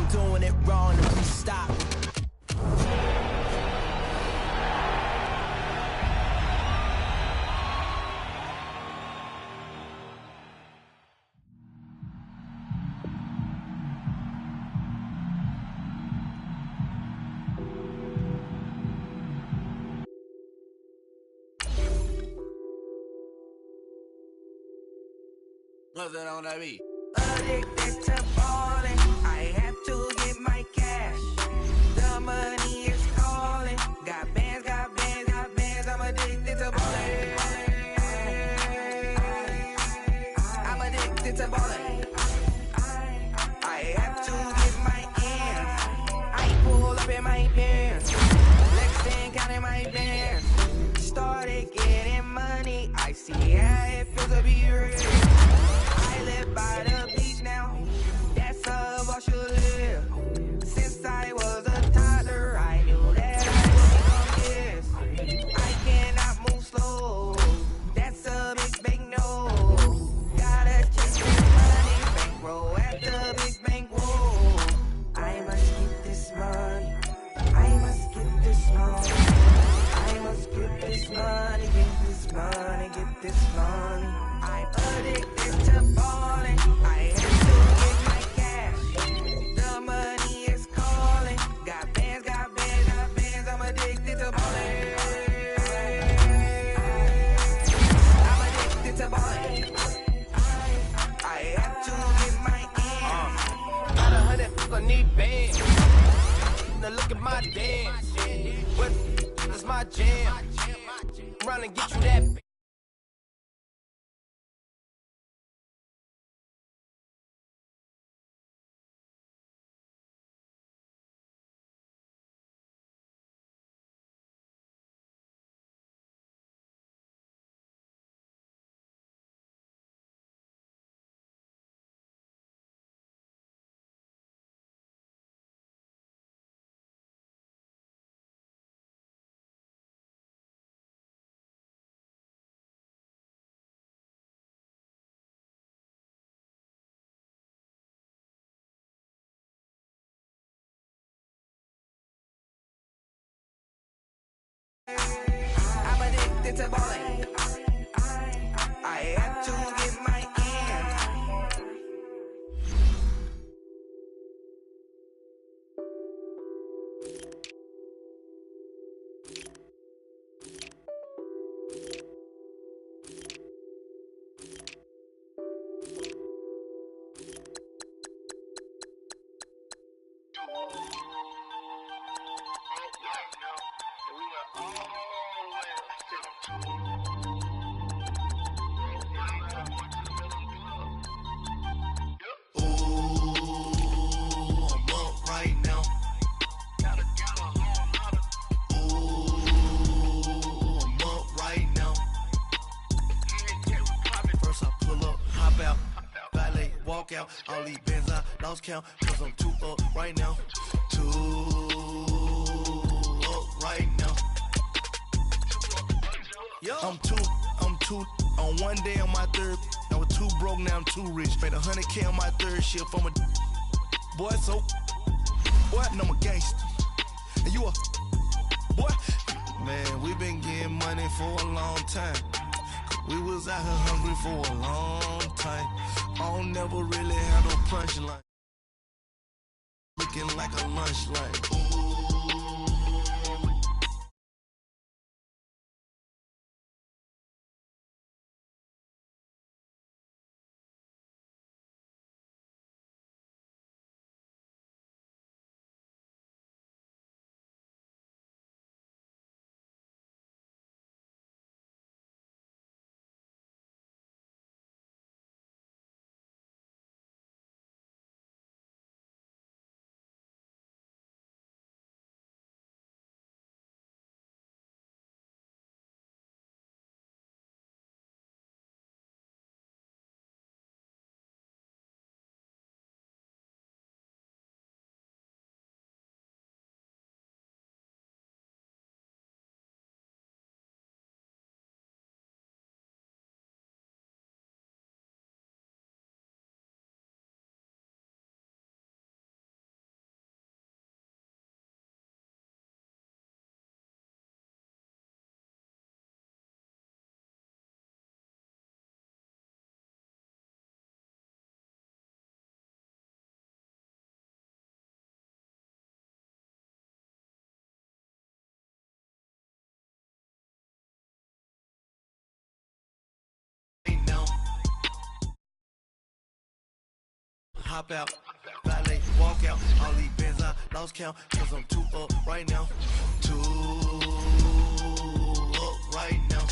I'm doing it wrong and please stop. Nothing on that beat. Addicted to balling, I have to get my cash. The money is calling. Got bands, got bands, got bands. I'm addicted to balling. I'm addicted to balling. I have to get my ends. I pull up in my pants. Flexing, counting my bands. Started getting money. I see how it feels to be rich. I live by the beach now, that's how I should live. Since I was a toddler, I knew that I would become this. I cannot move slow, that's a big no. Gotta chase this money, bankroll at the big bankroll. I must get this money, I must get this money. I must get this money, get this money, get this money. I'm addicted to balling. I have to get my cash. The money is calling. Got bands, got bands, got bands. I'm addicted to balling. I'm addicted to balling. I have to get my ends. Got 100, I need bands. Now look at my dance. What is my jam? Run and get you that. I'm addicted to balling. I have to get my ends. Walk out, all these bands I lost count, cause I'm too up right now. Too up right now. I'm too, on one day on my third, I was too broke, now I'm too rich. Made 100K on my third shift, I'm a boy, so, boy, and I'm a gangster. And you a, boy, man, we been getting money for a long time. We was out here hungry for a long time. I don't never really have no punchline. Looking like a lunch line. hop out, valet, walk out. All these bands I lost count, cause I'm too up right now. Too up right now.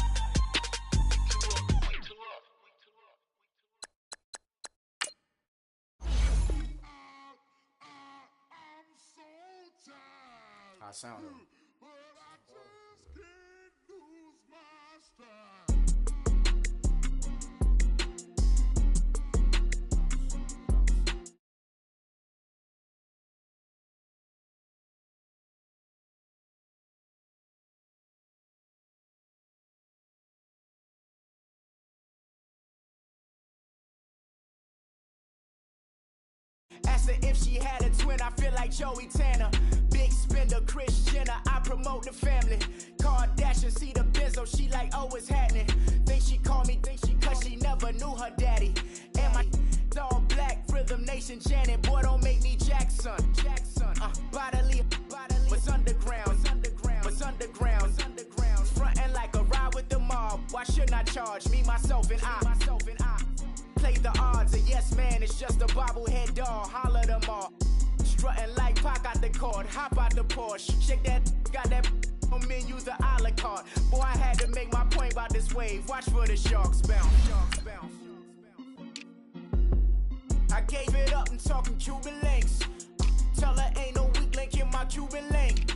I sound it. Asked her if she had a twin, I feel like Joey Tanner. Big spender, Kris Jenner, I promote the family. Kardashian, see the benzo, she like, oh, it's happening. Think she called me, cause she never knew her daddy. And my all black, Rhythm Nation, Janet, boy, don't make me Jackson. Bodily, was underground. Frontin' like a ride with the mob. Why shouldn't I charge me, myself, and I? Play the odds, a yes man, it's just a bobblehead doll. Holler them all. Strutting like Pac out the court, hop out the Porsche. Shake that, got that on menu, the a la carte. Boy, I had to make my point about this wave. Watch for the sharks bounce. I gave it up and talking Cuban links. Tell her ain't no weak link in my Cuban link.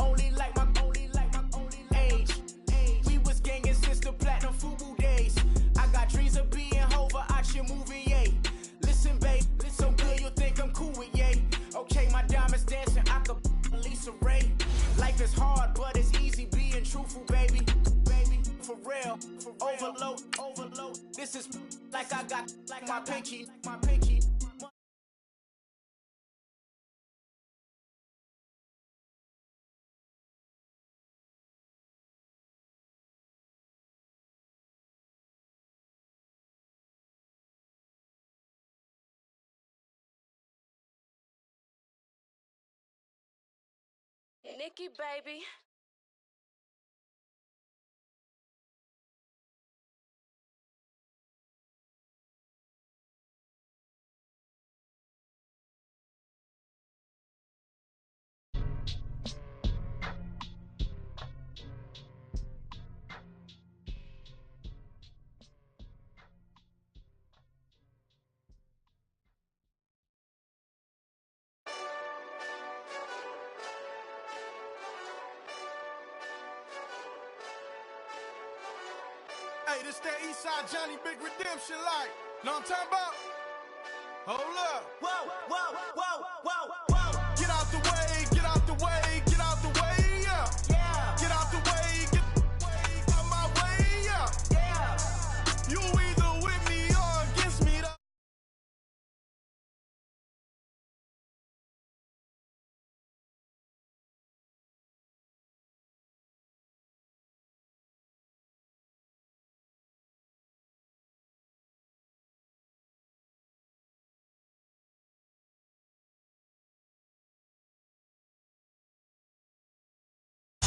Only like my age. We was gangin' since the platinum FUBU days. I got dreams of being Hova out your movie, yay. Listen, babe, so good you'll think I'm cool with yay. Okay, my diamonds dancing, I could Lisa Ray. Life is hard, but it's easy being truthful, baby. For real, overload. This is like I got like my pinky. Nikki, baby. Hey, this that Eastside Johnny Big Redemption like. Know what I'm talking about? Hold up. Whoa. Get out the way, get out the way, get out the way, yeah. Get out the way, get out my way, yeah. You either with me or against me.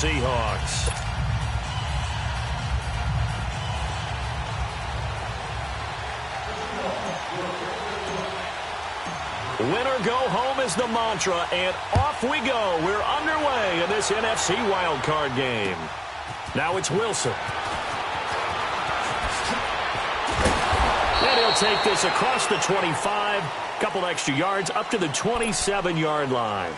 Seahawks. Winner go home is the mantra, and off we go. We're underway in this NFC wildcard game. Now it's Wilson. And he'll take this across the 25, couple extra yards up to the 27-yard line.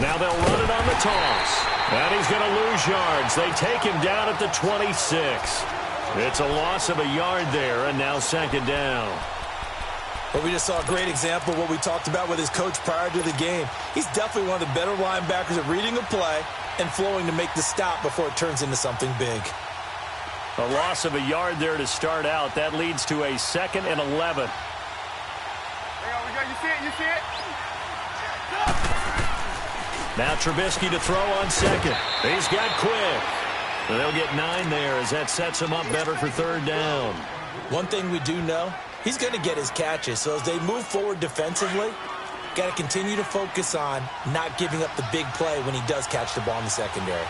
Now they'll run it on the toss. And he's going to lose yards. They take him down at the 26. It's a loss of a yard there, and now second down. But we just saw a great example of what we talked about with his coach prior to the game. He's definitely one of the better linebackers at reading a play and flowing to make the stop before it turns into something big. A loss of a yard there to start out. That leads to a 2nd and 11. Now Trubisky to throw on second. He's got quick. They'll get 9 there as that sets him up better for third down. One thing we do know, he's going to get his catches. So as they move forward defensively, got to continue to focus on not giving up the big play when he does catch the ball in the secondary.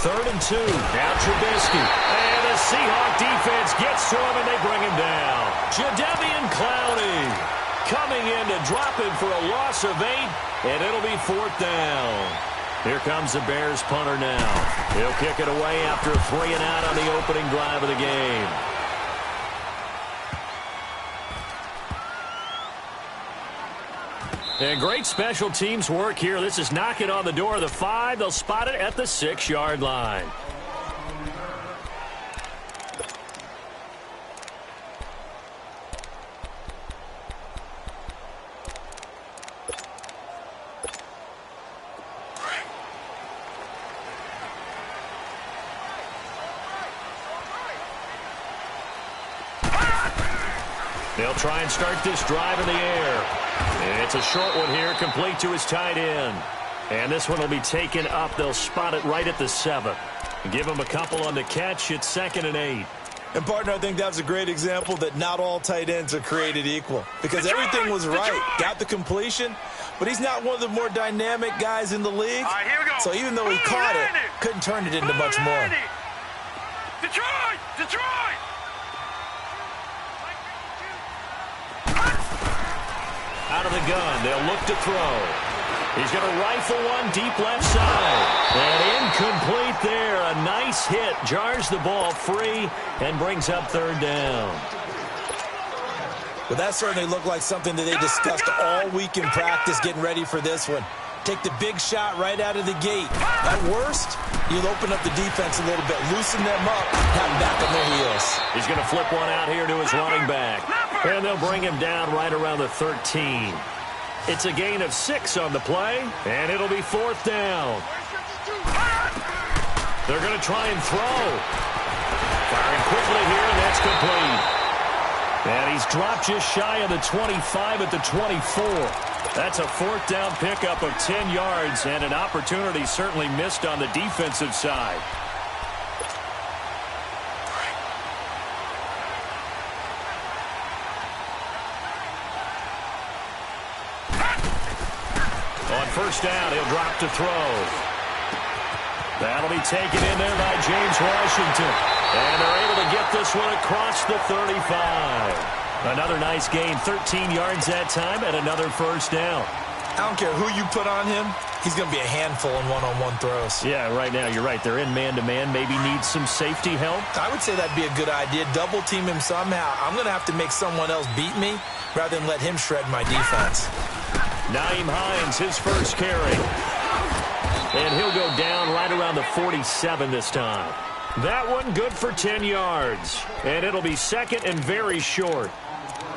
3rd and 2. Now Trubisky. And the Seahawk defense gets to him, and they bring him down. Jadeveon Clowney coming in to drop him for a loss of 8, and it'll be 4th down. Here comes the Bears punter now. He'll kick it away after a 3 and out on the opening drive of the game. And great special teams work here. This is knocking on the door of the 5. They'll spot it at the 6-yard line. They'll try and start this drive in the air. And it's a short one here, complete to his tight end. And this one will be taken up. They'll spot it right at the 7. Give him a couple on the catch. It's 2nd and 8. And, partner, I think that was a great example that not all tight ends are created equal. Because everything was right. Got the completion, but he's not one of the more dynamic guys in the league. So even though he caught it, couldn't turn it into much more. Detroit! Out of the gun, they'll look to throw. He's going to rifle one deep left side. And incomplete there. A nice hit. Jars the ball free and brings up 3rd down. Well, that certainly looked like something that they discussed all week in practice getting ready for this one. Take the big shot right out of the gate. At worst, you'll open up the defense a little bit, loosen them up, have them back on their heels. He's going to flip one out here to his running back. And they'll bring him down right around the 13. It's a gain of 6 on the play, and it'll be 4th down. They're going to try and throw. Firing quickly here, and that's complete. And he's dropped just shy of the 25 at the 24. That's a 4th down pickup of 10 yards, and an opportunity certainly missed on the defensive side. On 1st down, he'll drop to throw. That'll be taken in there by James Washington. And they're able to get this one across the 35. Another nice gain, 13 yards that time, and another 1st down. I don't care who you put on him. He's going to be a handful in one-on-one throws. Yeah, right now, you're right. They're in man-to-man. Maybe need some safety help. I would say that'd be a good idea. Double team him somehow. I'm going to have to make someone else beat me rather than let him shred my defense. Nyheim Hines, his first carry. And he'll go down right around the 47 this time. That one good for 10 yards. And it'll be 2nd and very short.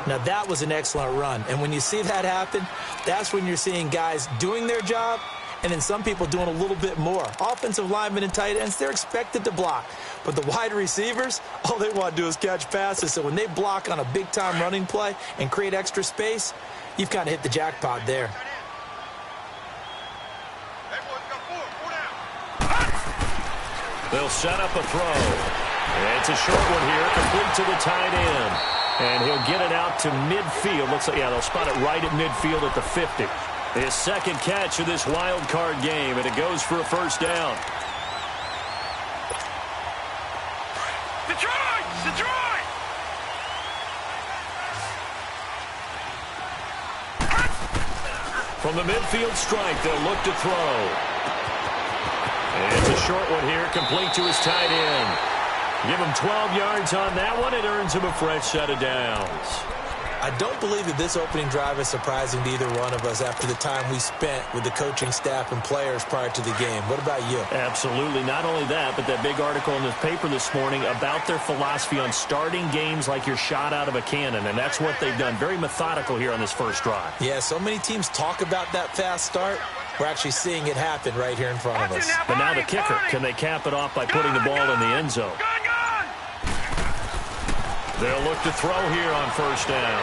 Now, that was an excellent run. And when you see that happen, that's when you're seeing guys doing their job and then some people doing a little bit more. Offensive linemen and tight ends, they're expected to block. But the wide receivers, all they want to do is catch passes. So when they block on a big-time running play and create extra space, you've kind of hit the jackpot there. They'll set up a throw. It's a short one here, complete to the tight end. And he'll get it out to midfield. Looks like, yeah, they'll spot it right at midfield at the 50. His 2nd catch of this wild card game, and it goes for a 1st down. Detroit! From the midfield strike, they'll look to throw. And it's a short one here, complete to his tight end. Give him 12 yards on that one. It earns him a fresh set of downs. I don't believe that this opening drive is surprising to either one of us after the time we spent with the coaching staff and players prior to the game. What about you? Absolutely. Not only that, but that big article in the paper this morning about their philosophy on starting games like you're shot out of a cannon, and that's what they've done. Very methodical here on this first drive. Yeah, so many teams talk about that fast start. We're actually seeing it happen right here in front of us. But now the kicker, can they cap it off by putting the ball in the end zone? They'll look to throw here on first down.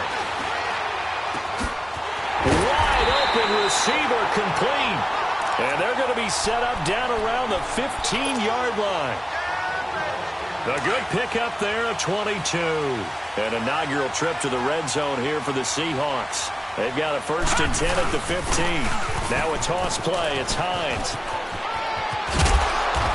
Wide open receiver complete. And they're going to be set up down around the 15-yard line. A good pickup there of 22. An inaugural trip to the red zone here for the Seahawks. They've got a 1st and 10 at the 15. Now a toss play. It's Hines.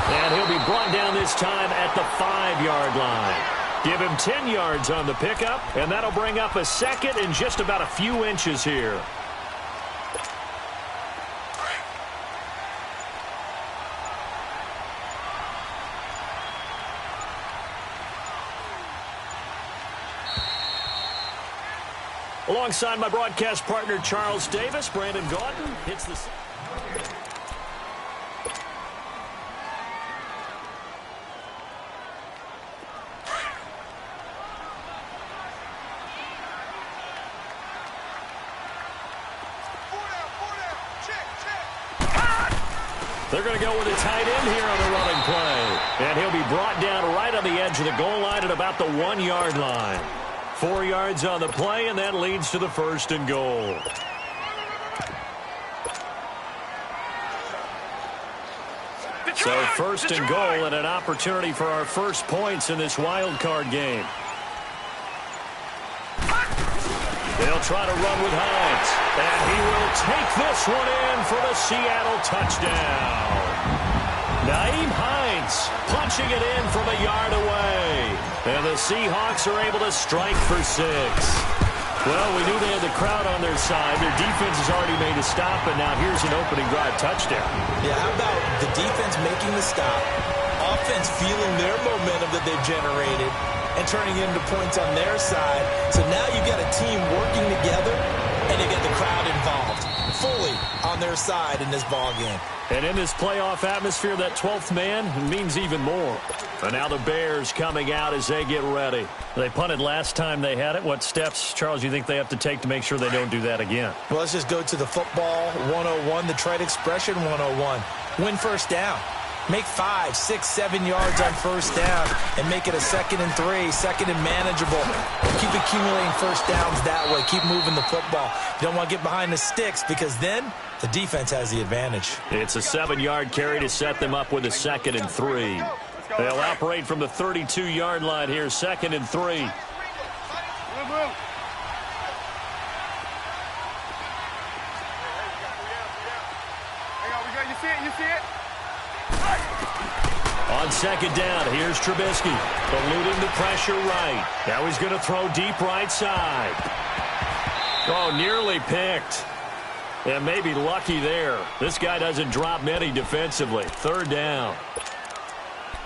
And he'll be brought down this time at the 5-yard line. Give him 10 yards on the pickup, and that'll bring up a 2nd and just about a few inches here. Alongside my broadcast partner, Charles Davis, Brandon Gaudin hits the... They're going to go with a tight end here on the running play. And he'll be brought down right on the edge of the goal line at about the 1-yard line. 4 yards on the play, and that leads to the 1st and goal. So 1st and goal and an opportunity for our first points in this wild card game. They'll try to run with Hines. And he will take this one in for the Seattle touchdown. Nyheim Hines punching it in from a yard away. And the Seahawks are able to strike for 6. Well, we knew they had the crowd on their side. Their defense has already made a stop, and now here's an opening drive touchdown. Yeah, how about the defense making the stop, offense feeling their momentum that they've generated, and turning into points on their side. So now you've got a team working together, and you get the crowd involved fully on their side in this ball game. And in this playoff atmosphere, that 12th man means even more. And now the Bears coming out as they get ready. They punted last time they had it. What steps, Charles, you think they have to take to make sure they don't do that again? Well, let's just go to the football 101, the trade expression 101. Win first down. Make 5, 6, 7 yards on first down and make it a 2nd and 3, 2nd and manageable. Keep accumulating first downs that way. Keep moving the football. You don't want to get behind the sticks because then the defense has the advantage. It's a 7-yard carry to set them up with a 2nd and 3. They'll operate from the 32-yard line here, 2nd and 3. You see it? On 2nd down, here's Trubisky, eluding the pressure right. Now he's going to throw deep right side. Oh, nearly picked. And maybe lucky there. This guy doesn't drop many defensively. 3rd down.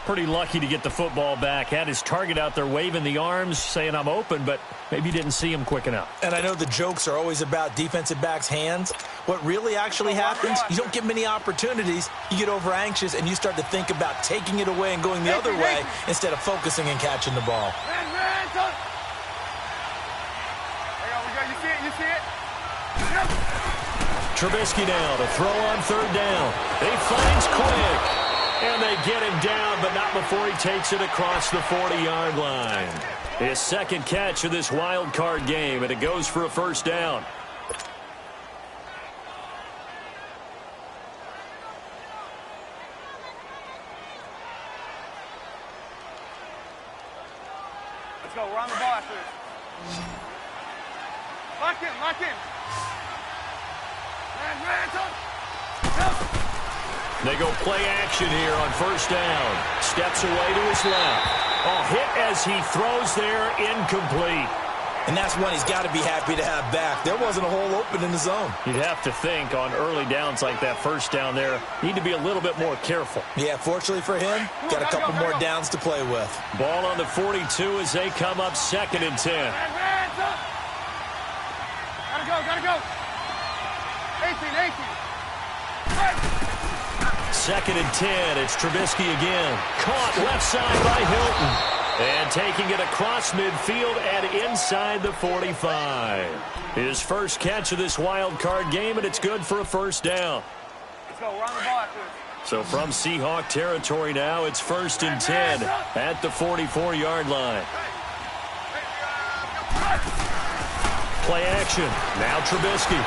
Pretty lucky to get the football back. Had his target out there waving the arms, saying I'm open, but maybe didn't see him quick enough. And I know the jokes are always about defensive backs' hands. What really actually happens, you don't get many opportunities. You get over anxious, and you start to think about taking it away and going the other way instead of focusing and catching the ball. You see it? Trubisky now to throw on 3rd down. He finds quick. And they get him down, but not before he takes it across the 40-yard line. His 2nd catch of this wild card game, and it goes for a 1st down. Let's go. We're on the ball after this. Lock in. They go play action here on 1st down. Steps away to his left. Hit as he throws there, incomplete. And that's one he's got to be happy to have back. There wasn't a hole open in the zone. You'd have to think on early downs like that 1st down there, need to be a little bit more careful. Yeah, fortunately for him, got a couple more downs to play with. Ball on the 42 as they come up 2nd and 10. Gotta go. 18. 2nd and 10. It's Trubisky again. Caught left side by Hilton. And taking it across midfield and inside the 45. His first catch of this wild card game, and it's good for a 1st down. Let's go. We're on the ball after this. So from Seahawk territory now, it's 1st and 10 at the 44-yard line. Play action. Now Trubisky.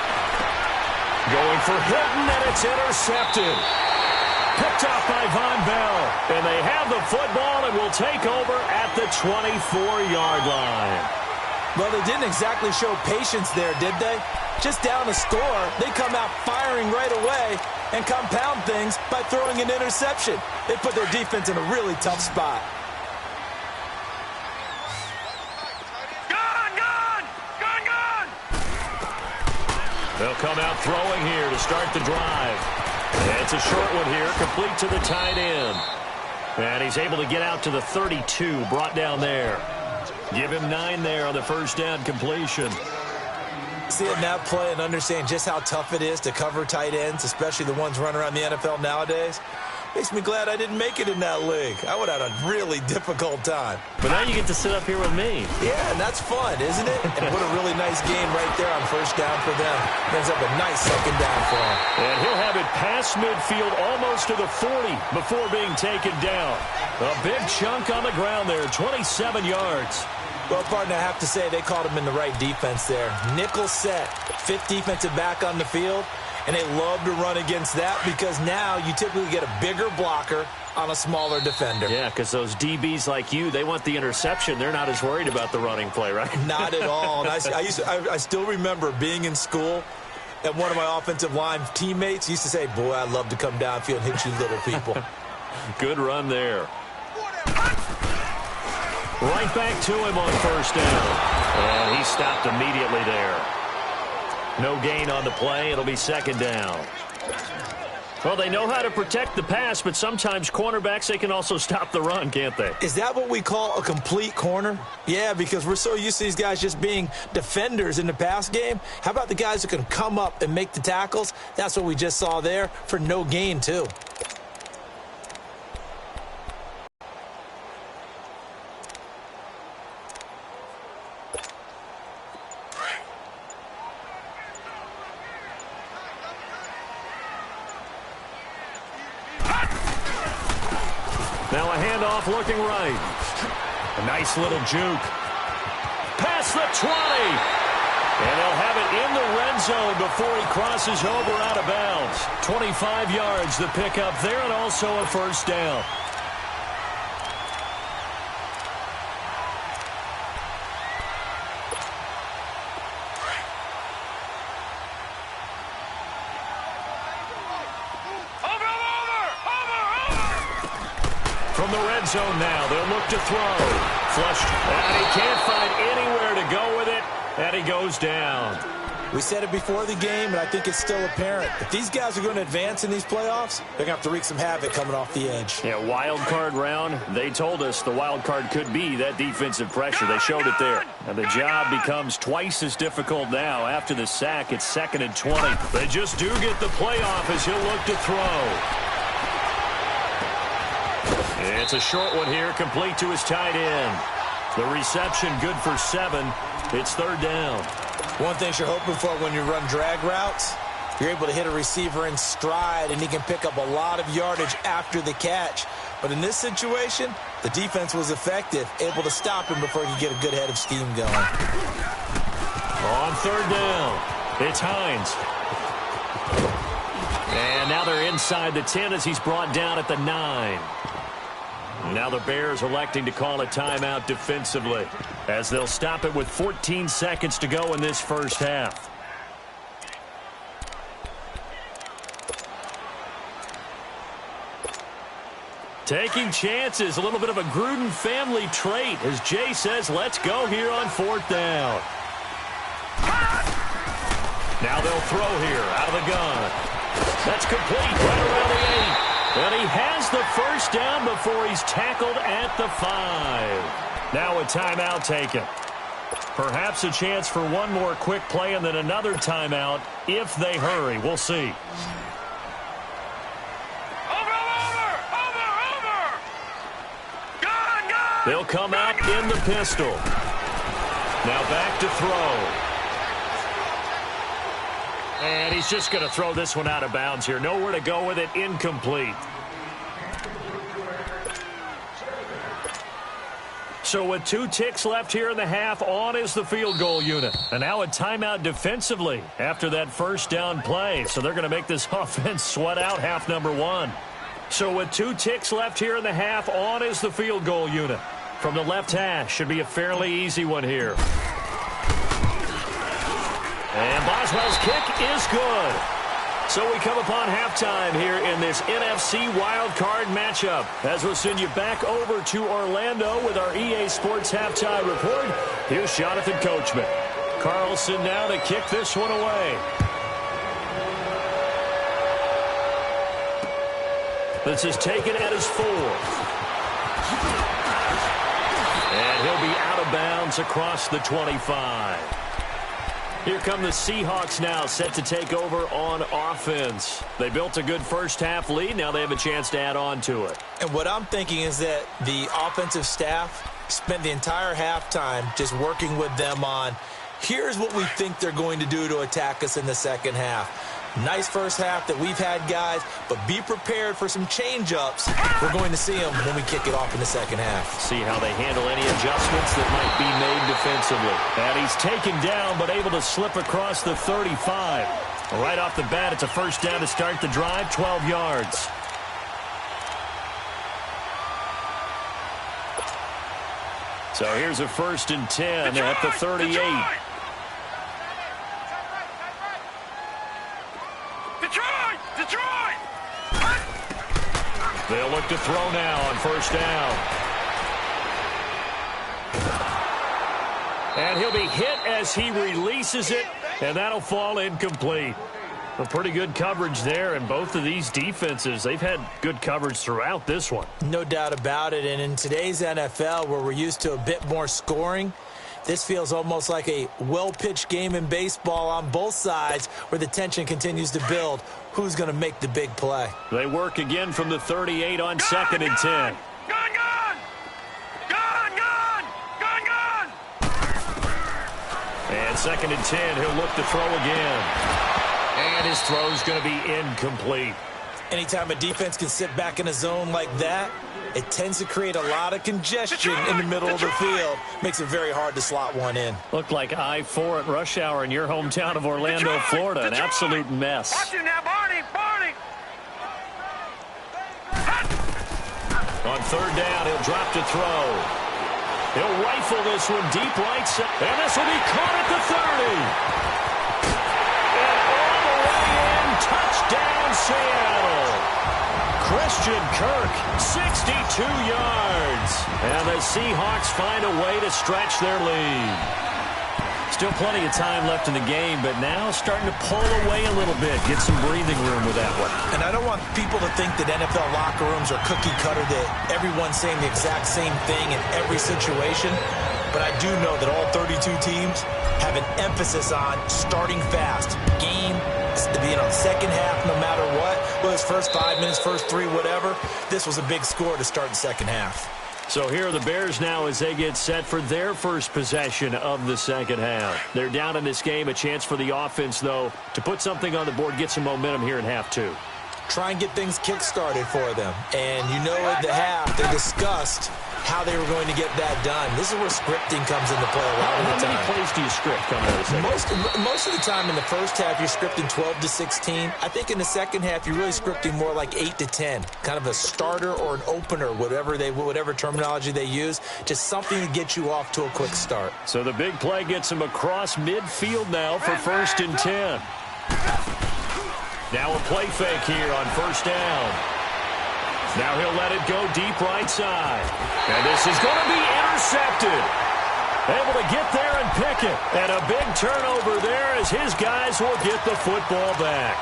Going for Hilton, and it's intercepted. Picked off by Von Bell. And they have the football and will take over at the 24-yard line. Well, they didn't exactly show patience there, did they? Just down a score, they come out firing right away and compound things by throwing an interception. They put their defense in a really tough spot. They'll come out throwing here to start the drive. And it's a short one here, complete to the tight end. And he's able to get out to the 32, brought down there. Give him 9 there on the first down completion. Seeing that play and understand just how tough it is to cover tight ends, especially the ones running around the NFL nowadays, makes me glad I didn't make it in that league. I would have had a really difficult time. But now you get to sit up here with me. Yeah, and that's fun, isn't it? And what a really nice game right there on first down for them. Brings up a nice second down for him. And he'll have it past midfield almost to the 40 before being taken down. A big chunk on the ground there, 27 yards. Well, partner, I have to say they called him in the right defense there. Nickel set, 5th defensive back on the field, and they love to run against that because now you typically get a bigger blocker on a smaller defender. Yeah, because those DBs like you, they want the interception. They're not as worried about the running play, right? Not at all. And I still remember being in school, and one of my offensive line teammates used to say, boy, I'd love to come downfield and hit you little people. Good run there. Right back to him on first down. And he stopped immediately there. No gain on the play. It'll be second down. Well, they know how to protect the pass, but sometimes cornerbacks, they can also stop the run, can't they? Is that what we call a complete corner? Yeah, because we're so used to these guys just being defenders in the pass game. How about the guys who can come up and make the tackles? That's what we just saw there for no gain, too. Now a handoff looking right. A nice little juke. Past the 20. And they'll have it in the red zone before he crosses over out of bounds. 25 yards the pickup there and also a first down. From the red zone now, they'll look to throw. Flushed, and he can't find anywhere to go with it, and he goes down. We said it before the game, and I think it's still apparent. If these guys are going to advance in these playoffs, they're going to have to wreak some havoc coming off the edge. Yeah, wild card round, they told us the wild card could be that defensive pressure. They showed it there. And the job becomes twice as difficult now. After the sack, it's 2nd and 20. They just do get the playoff as he'll look to throw. It's a short one here, complete to his tight end. The reception good for 7. It's 3rd down. One thing you're hoping for when you run drag routes, you're able to hit a receiver in stride, and he can pick up a lot of yardage after the catch. But in this situation, the defense was effective, able to stop him before he could get a good head of steam going. On 3rd down, it's Hines. And now they're inside the 10 as he's brought down at the 9. Now the Bears electing to call a timeout defensively as they'll stop it with 14 seconds to go in this first half. Taking chances, a little bit of a Gruden family trait as Jay says, let's go here on 4th down. Now they'll throw here out of the gun. That's complete right around the 8. And he has the first down before he's tackled at the 5. Now a timeout taken. Perhaps a chance for one more quick play and then another timeout if they hurry. We'll see. They'll come out in the pistol. Now back to throw. And he's just going to throw this one out of bounds here. Nowhere to go with it. Incomplete. So with 2 ticks left here in the half, on is the field goal unit. And now a timeout defensively after that first down play. So they're going to make this offense sweat out half number 1. So with 2 ticks left here in the half, on is the field goal unit. From the left hash, should be a fairly easy one here. And Boswell's kick is good. So we come upon halftime here in this NFC wildcard matchup. As we'll send you back over to Orlando with our EA Sports halftime report. Here's Jonathan Coachman. Carlson now to kick this one away. This is taken at his 4th. And he'll be out of bounds across the 25. Here come the Seahawks now, set to take over on offense. They built a good first-half lead. Now they have a chance to add on to it. And what I'm thinking is that the offensive staff spent the entire halftime just working with them on, here's what we think they're going to do to attack us in the second half. Nice first half that we've had, guys, but be prepared for some change-ups. We're going to see them when we kick it off in the second half. See how they handle any adjustments that might be made defensively. And he's taken down but able to slip across the 35. Right off the bat, it's a first down to start the drive, 12 yards. So here's a 1st and 10 at the 38. They'll look to throw now on first down. And he'll be hit as he releases it, and that'll fall incomplete. A pretty good coverage there, and both of these defenses, they've had good coverage throughout this one. No doubt about it, and in today's NFL, where we're used to a bit more scoring, this feels almost like a well-pitched game in baseball on both sides where the tension continues to build. Who's going to make the big play? They work again from the 38 on 2nd and 10. And 2nd and 10, he'll look to throw again. And his throw's going to be incomplete. Anytime a defense can sit back in a zone like that, it tends to create a lot of congestion in the middle of the field. Makes it very hard to slot one in. Looked like I-4 at rush hour in your hometown of Orlando, Florida. An absolute mess. Watch it now, Barney! On 3rd down, he'll drop to throw. He'll rifle this one deep right side. And this will be caught at the 30. And all the way in, touchdown Seattle. Christian Kirk, 62 yards. And the Seahawks find a way to stretch their lead. Still plenty of time left in the game, but now starting to pull away a little bit. Get some breathing room with that one. And I don't want people to think that NFL locker rooms are cookie cutter, that everyone's saying the exact same thing in every situation. But I do know that all 32 teams have an emphasis on starting fast. Game to be in on second half no matter what. Whether it's first 5 minutes, first 3, whatever. This was a big score to start the second half. So here are the Bears now as they get set for their first possession of the second half. They're down in this game. A chance for the offense, though, to put something on the board, get some momentum here in half 2. Try and get things kick-started for them. And you know at the half, they discussed how they were going to get that done. This is where scripting comes into play a lot of the time. How many plays do you script coming out of the second? Most of the time in the first half, you're scripting 12 to 16. I think in the second half, you're really scripting more like 8 to 10. Kind of a starter or an opener, whatever terminology they use. Just something to get you off to a quick start. So the big play gets him across midfield now for 1st and 10. Now a play fake here on first down. Now he'll let it go deep right side. And this is going to be intercepted. Able to get there and pick it. And a big turnover there as his guys will get the football back.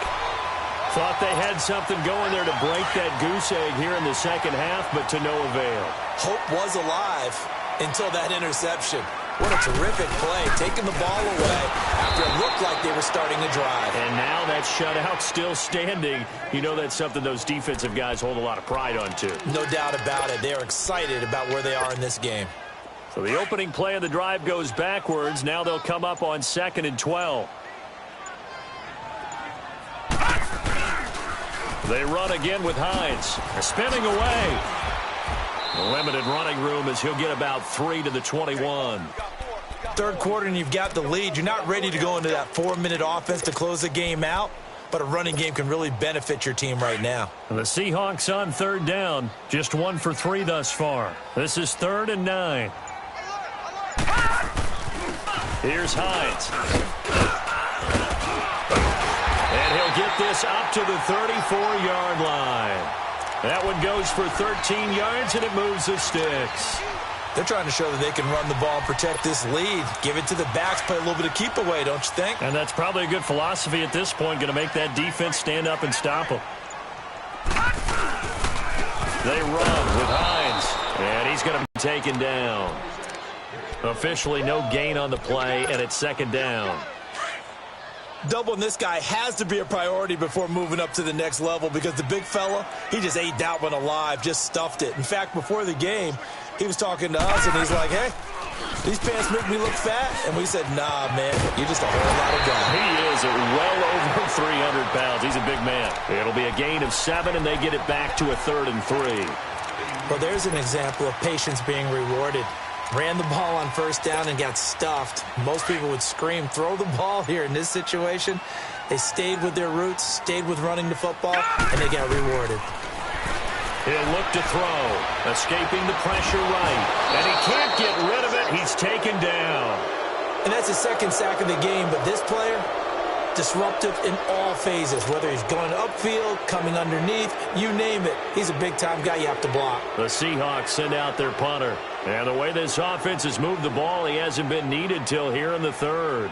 Thought they had something going there to break that goose egg here in the second half, but to no avail. Hope was alive until that interception. What a terrific play, taking the ball away after it looked like they were starting a drive. And now that shutout still standing. You know that's something those defensive guys hold a lot of pride on, too. No doubt about it. They are excited about where they are in this game. So the opening play of the drive goes backwards. Now they'll come up on 2nd and 12. They run again with Hines. They're spinning away. Limited running room as he'll get about 3 to the 21. Third quarter and you've got the lead. You're not ready to go into that 4-minute offense to close the game out, but a running game can really benefit your team right now. The Seahawks on third down. Just 1 for 3 thus far. This is 3rd and 9. Here's Hines. And he'll get this up to the 34-yard line. That one goes for 13 yards, and it moves the sticks. They're trying to show that they can run the ball, protect this lead, give it to the backs, play a little bit of keep away, don't you think? And that's probably a good philosophy at this point, going to make that defense stand up and stop them. They run with Hines, and he's going to be taken down. Officially no gain on the play, and it's 2nd down. Doubling this guy has to be a priority before moving up to the next level because the big fella, he just ate that one alive, just stuffed it. In fact, before the game, he was talking to us, and he's like, hey, these pants make me look fat. And we said, nah, man, you're just a whole lot of guy. He is well over 300 pounds. He's a big man. It'll be a gain of 7, and they get it back to a 3rd and 3. Well, there's an example of patience being rewarded. Ran the ball on 1st down and got stuffed. Most people would scream, throw the ball here. In this situation, they stayed with their roots, stayed with running the football, and they got rewarded. He'll look to throw, escaping the pressure right. And he can't get rid of it. He's taken down. And that's his 2nd sack of the game, but this player, disruptive in all phases, whether he's going upfield, coming underneath, you name it. He's a big-time guy you have to block. The Seahawks send out their punter. And the way this offense has moved the ball, he hasn't been needed till here in the 3rd.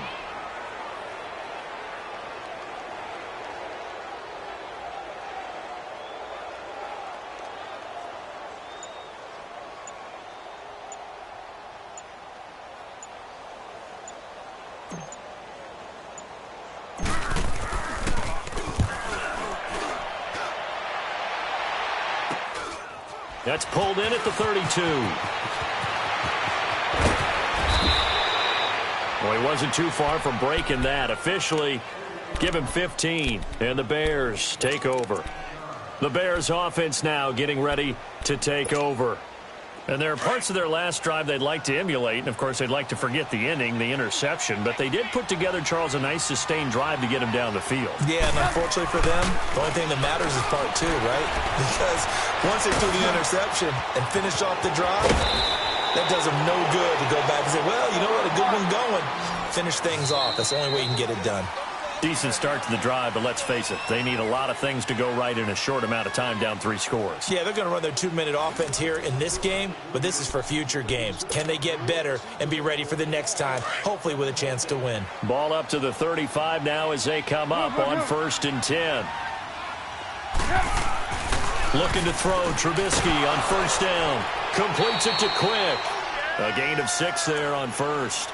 That's pulled in at the 32. Well, he wasn't too far from breaking that. Officially, give him 15, and the Bears take over. The Bears offense now getting ready to take over. And there are parts of their last drive they'd like to emulate, and of course they'd like to forget the ending, the interception, but they did put together, Charles, a nice sustained drive to get him down the field. Yeah, and unfortunately for them, the only thing that matters is part 2, right? Because once they threw the interception and finished off the drive, that does them no good to go back and say, well, you know what, a good one going. Finish things off. That's the only way you can get it done. Decent start to the drive, but let's face it, they need a lot of things to go right in a short amount of time, down 3 scores. Yeah, they're going to run their 2-minute offense here in this game, but this is for future games. Can they get better and be ready for the next time, hopefully with a chance to win? Ball up to the 35 now as they come up on 1st and 10. Looking to throw, Trubisky on 1st down. Completes it to Quick. A gain of 6 there on 1st.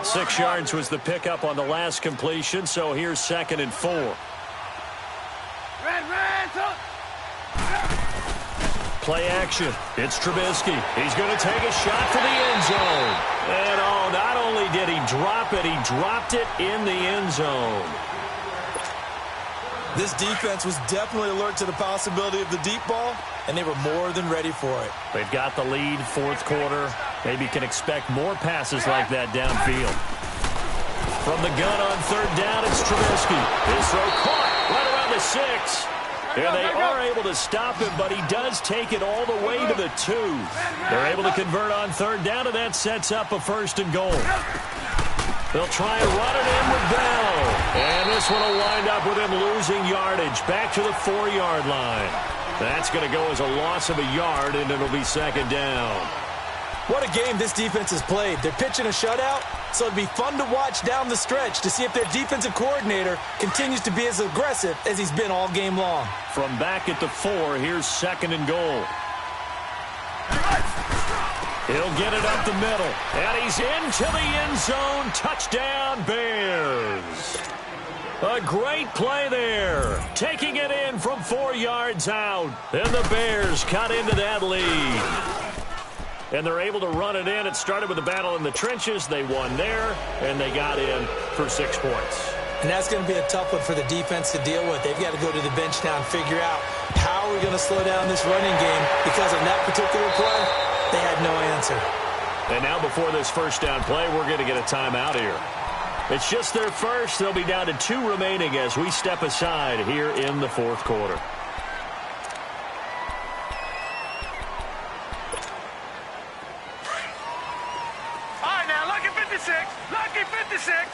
6 yards was the pickup on the last completion, so here's 2nd and 4. Play action. It's Trubisky. He's going to take a shot for the end zone. And oh, not only did he drop it, he dropped it in the end zone. This defense was definitely alert to the possibility of the deep ball, and they were more than ready for it. They've got the lead, 4th quarter. Maybe can expect more passes like that downfield. From the gun on 3rd down, it's Trubisky. His throw caught right around the 6. And they are able to stop him, but he does take it all the way to the 2. They're able to convert on 3rd down, and that sets up a 1st and goal. They'll try and run it in with Bell. And this one will wind up with him losing yardage back to the 4-yard line. That's going to go as a loss of a yard, and it'll be 2nd down. What a game this defense has played. They're pitching a shutout, so it'd be fun to watch down the stretch to see if their defensive coordinator continues to be as aggressive as he's been all game long. From back at the 4, here's 2nd and goal. He'll get it up the middle, and he's into the end zone. Touchdown, Bears. A great play there. Taking it in from 4 yards out. And the Bears cut into that lead. And they're able to run it in. It started with a battle in the trenches. They won there, and they got in for 6 points. And that's going to be a tough one for the defense to deal with. They've got to go to the bench now and figure out how how are we going to slow down this running game? Because on that particular play, they had no answer. And now before this first down play, we're going to get a timeout here. It's just their first. They'll be down to 2 remaining as we step aside here in the fourth quarter. All right, now, lucky 56. Lucky 56.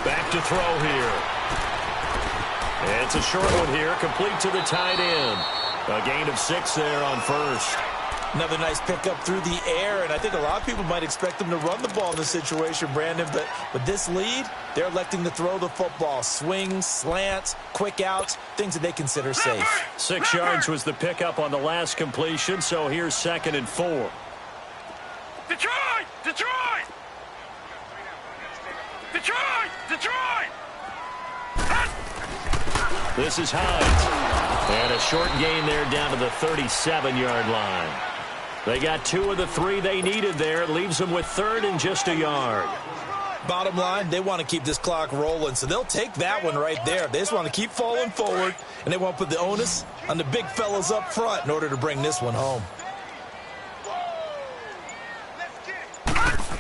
Back to throw here. It's a short one here, complete to the tight end. A gain of 6 there on first. Another nice pickup through the air, and I think a lot of people might expect them to run the ball in this situation, Brandon, but with this lead, they're electing to throw the football. Swings, slants, quick outs, things that they consider safe. 6 yards was the pickup on the last completion, so here's 2nd and 4. Detroit! Detroit! Detroit! Detroit! This is Hines. And a short gain there down to the 37-yard line. They got 2 of the 3 they needed there. It leaves them with 3rd and just a yard. Bottom line, they want to keep this clock rolling, so they'll take that one right there. They just want to keep falling forward, and they want to put the onus on the big fellas up front in order to bring this one home.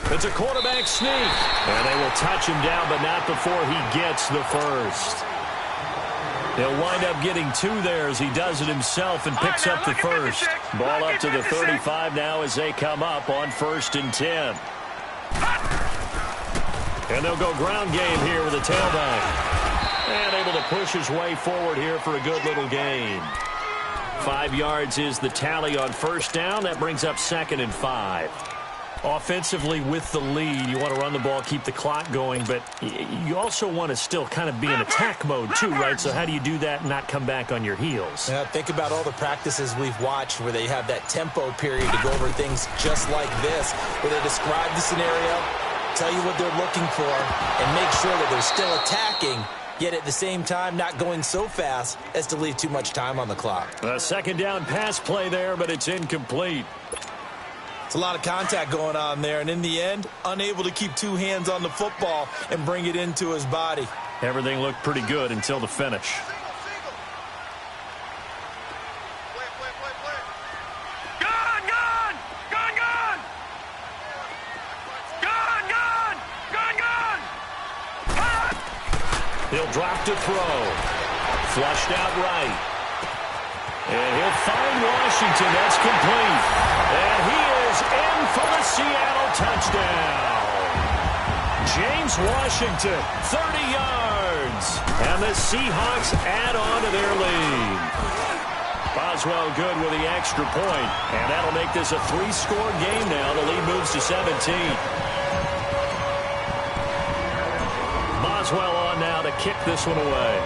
It's a quarterback sneak. And they will touch him down, but not before he gets the first. He'll wind up getting 2 there as he does it himself and picks up the first. Ball up to the 35 now as they come up on 1st and 10. And they'll go ground game here with a tailback. And able to push his way forward here for a good little gain. 5 yards is the tally on first down. That brings up 2nd and 5. Offensively with the lead, you want to run the ball, keep the clock going, but you also want to still kind of be in attack mode too, right? So how do you do that and not come back on your heels? Yeah, think about all the practices we've watched where they have that tempo period to go over things just like this, where they describe the scenario, tell you what they're looking for, and make sure that they're still attacking, yet at the same time not going so fast as to leave too much time on the clock. A 2nd down pass play there, but it's incomplete. It's a lot of contact going on there, and in the end, unable to keep 2 hands on the football and bring it into his body. Everything looked pretty good until the finish. Gone! Gone! Gone! Gone! Gone! Gone! Gone! Gone! He'll drop to throw. Flushed out right. And he'll find Washington. That's complete. And he is in for the Seattle touchdown. James Washington, 30 yards. And the Seahawks add on to their lead. Boswell good with the extra point. And that'll make this a 3-score game now. The lead moves to 17. Boswell on now to kick this one away.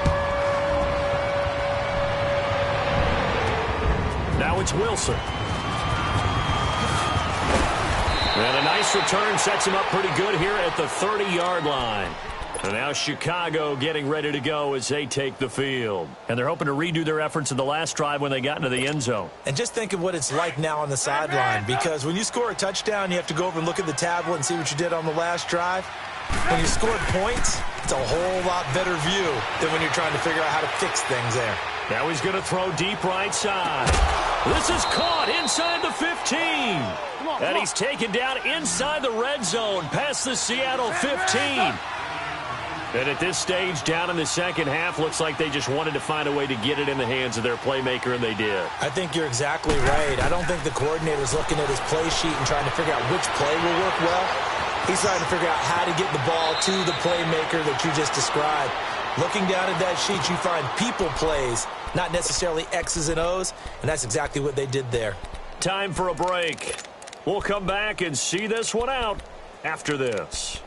Now it's Wilson. And a nice return sets him up pretty good here at the 30-yard line. And now Chicago getting ready to go as they take the field. And they're hoping to redo their efforts in the last drive when they got into the end zone. And just think of what it's like now on the sideline, because when you score a touchdown, you have to go over and look at the tablet and see what you did on the last drive. When you scored points, it's a whole lot better view than when you're trying to figure out how to fix things there. Now he's going to throw deep right side. This is caught inside the 15. And he's taken down inside the red zone past the Seattle 15. And at this stage, down in the second half, looks like they just wanted to find a way to get it in the hands of their playmaker, and they did. I think you're exactly right. I don't think the coordinator's looking at his play sheet and trying to figure out which play will work well. He's trying to figure out how to get the ball to the playmaker that you just described. Looking down at that sheet, you find people plays, not necessarily X's and O's, and that's exactly what they did there. Time for a break. We'll come back and see this one out after this.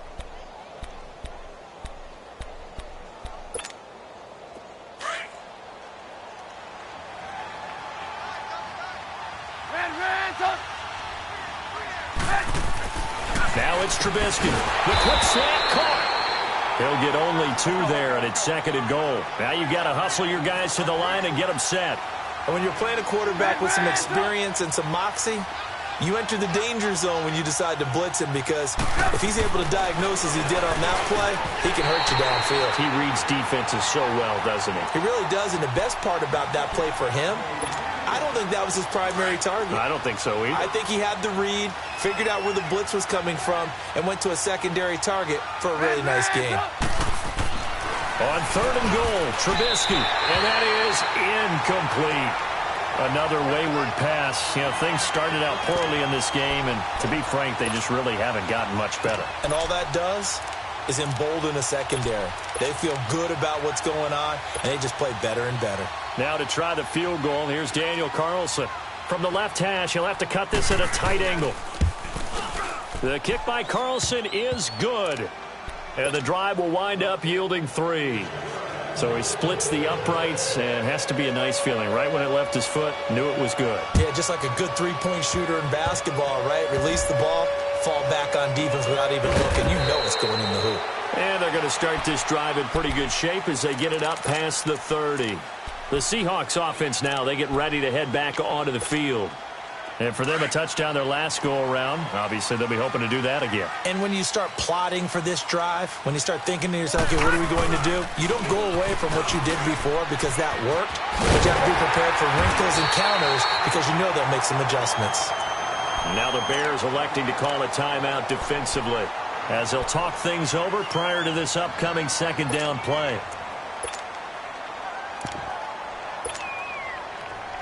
Now it's Trubisky. The quick slant caught. He'll get only 2 there, and it's 2nd and goal. Now you've got to hustle your guys to the line and get them set. And when you're playing a quarterback with some experience and some moxie, You enter the danger zone when you decide to blitz him, because if he's able to diagnose as he did on that play, he can hurt you downfield. He reads defenses so well, doesn't he? He really does, and the best part about that play for him, I don't think that was his primary target. I don't think so either. I think he had the read, figured out where the blitz was coming from, and went to a secondary target for a really nice game. On 3rd and goal, Trubisky, and that is incomplete. Another wayward pass. You know, things started out poorly in this game, and to be frank, they just really haven't gotten much better. And all that does is embolden a secondary. They feel good about what's going on, and they just play better and better. Now to try the field goal, here's Daniel Carlson. From the left hash, he'll have to cut this at a tight angle. The kick by Carlson is good. And the drive will wind up yielding 3. So he splits the uprights, and has to be a nice feeling. Right when it left his foot, knew it was good. Yeah, just like a good three-point shooter in basketball, right? Release the ball, fall back on defense without even looking. You know it's going in the hoop. And they're going to start this drive in pretty good shape as they get it up past the 30. The Seahawks offense now, they get ready to head back onto the field. And for them, a touchdown their last go-around. Obviously, they'll be hoping to do that again. And when you start plotting for this drive, when you start thinking to yourself, okay, what are we going to do? You don't go away from what you did before because that worked. But you have to be prepared for wrinkles and counters because you know they'll make some adjustments. Now the Bears electing to call a timeout defensively as they'll talk things over prior to this upcoming 2nd down play.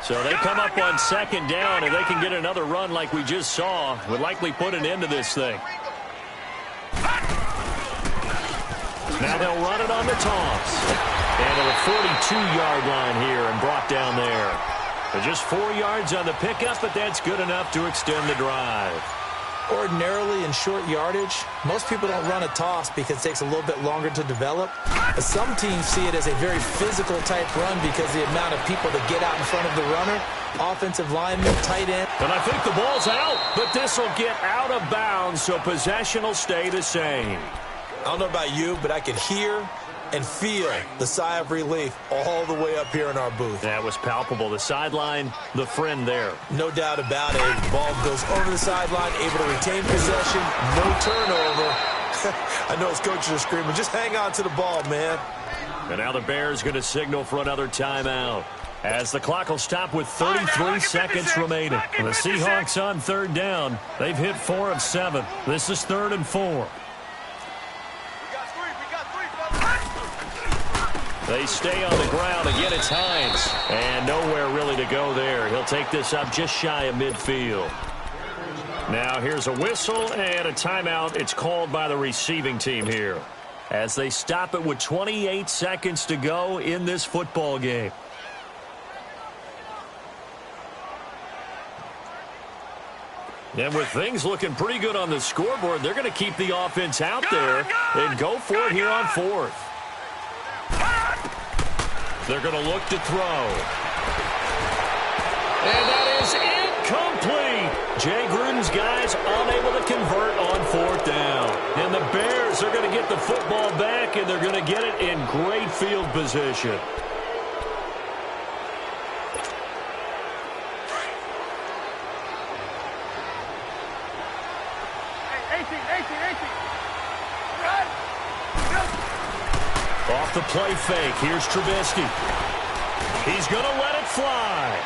So they come up on 2nd down, and they can get another run like we just saw. Would likely put an end to this thing. Now they'll run it on the toss. And to the 42-yard line here and brought down there. But just 4 yards on the pickup, but that's good enough to extend the drive. Ordinarily in short yardage, most people don't run a toss because it takes a little bit longer to develop. But some teams see it as a very physical type run because the amount of people that get out in front of the runner, offensive lineman, tight end. And I think the ball's out, but this will get out of bounds, so possession will stay the same. I don't know about you, but I could hear and feel the sigh of relief all the way up here in our booth. That was palpable. The sideline, the friend there. No doubt about it. The ball goes over the sideline, able to retain possession, no turnover. I know his coaches are screaming, just hang on to the ball, man. And now the Bears going to signal for another timeout, as the clock will stop with 33 seconds remaining. And the Seahawks on 3rd down. They've hit 4 of 7. This is 3rd and 4. They stay on the ground. Again, it's Hines. And nowhere really to go there. He'll take this up just shy of midfield. Now here's a whistle and a timeout. It's called by the receiving team here, as they stop it with 28 seconds to go in this football game. And with things looking pretty good on the scoreboard, they're going to keep the offense out there and go for it here on 4th. They're going to look to throw. And that is incomplete. Jay Gruden's guys unable to convert on 4th down. And the Bears are going to get the football back, and they're going to get it in great field position. Off the play fake, here's Trubisky. He's going to let it fly.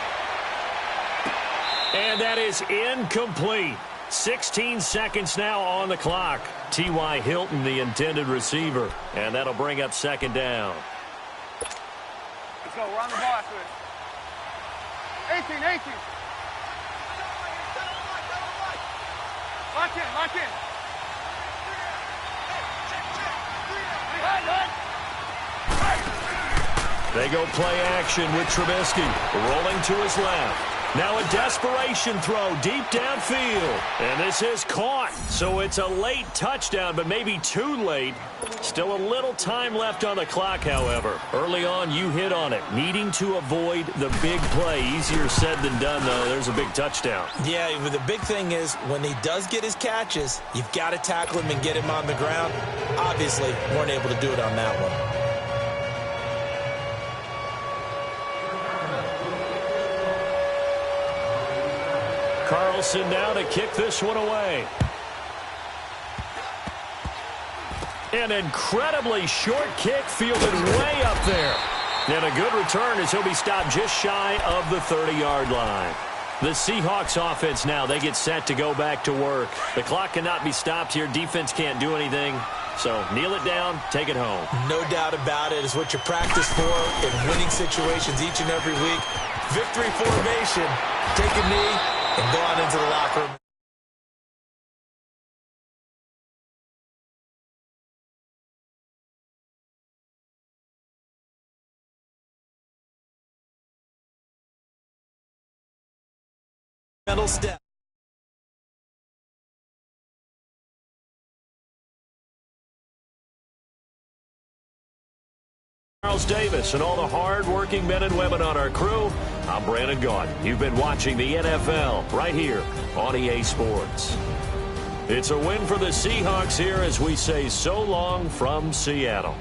And that is incomplete. 16 seconds now on the clock. T.Y. Hilton, the intended receiver. And that'll bring up 2nd down. Let's go, run the ball after it. 18. Lock in. They go play action with Trubisky, rolling to his left. Now a desperation throw deep downfield. And this is caught. So it's a late touchdown, but maybe too late. Still a little time left on the clock, however. Early on, you hit on it. Needing to avoid the big play. Easier said than done, though. There's a big touchdown. Yeah, but the big thing is when he does get his catches, you've got to tackle him and get him on the ground. Obviously, weren't able to do it on that one. Carlson now to kick this one away. An incredibly short kick fielded way up there. And a good return as he'll be stopped just shy of the 30-yard line. The Seahawks offense now, they get set to go back to work. The clock cannot be stopped here. Defense can't do anything. So kneel it down, take it home. No doubt about it. It's what you practice for in winning situations each and every week. Victory formation. Take a knee and go on into the locker room. Mental step. Charles Davis and all the hard-working men and women on our crew. I'm Brandon Gaudin. You've been watching the NFL right here on EA Sports. It's a win for the Seahawks here as we say so long from Seattle.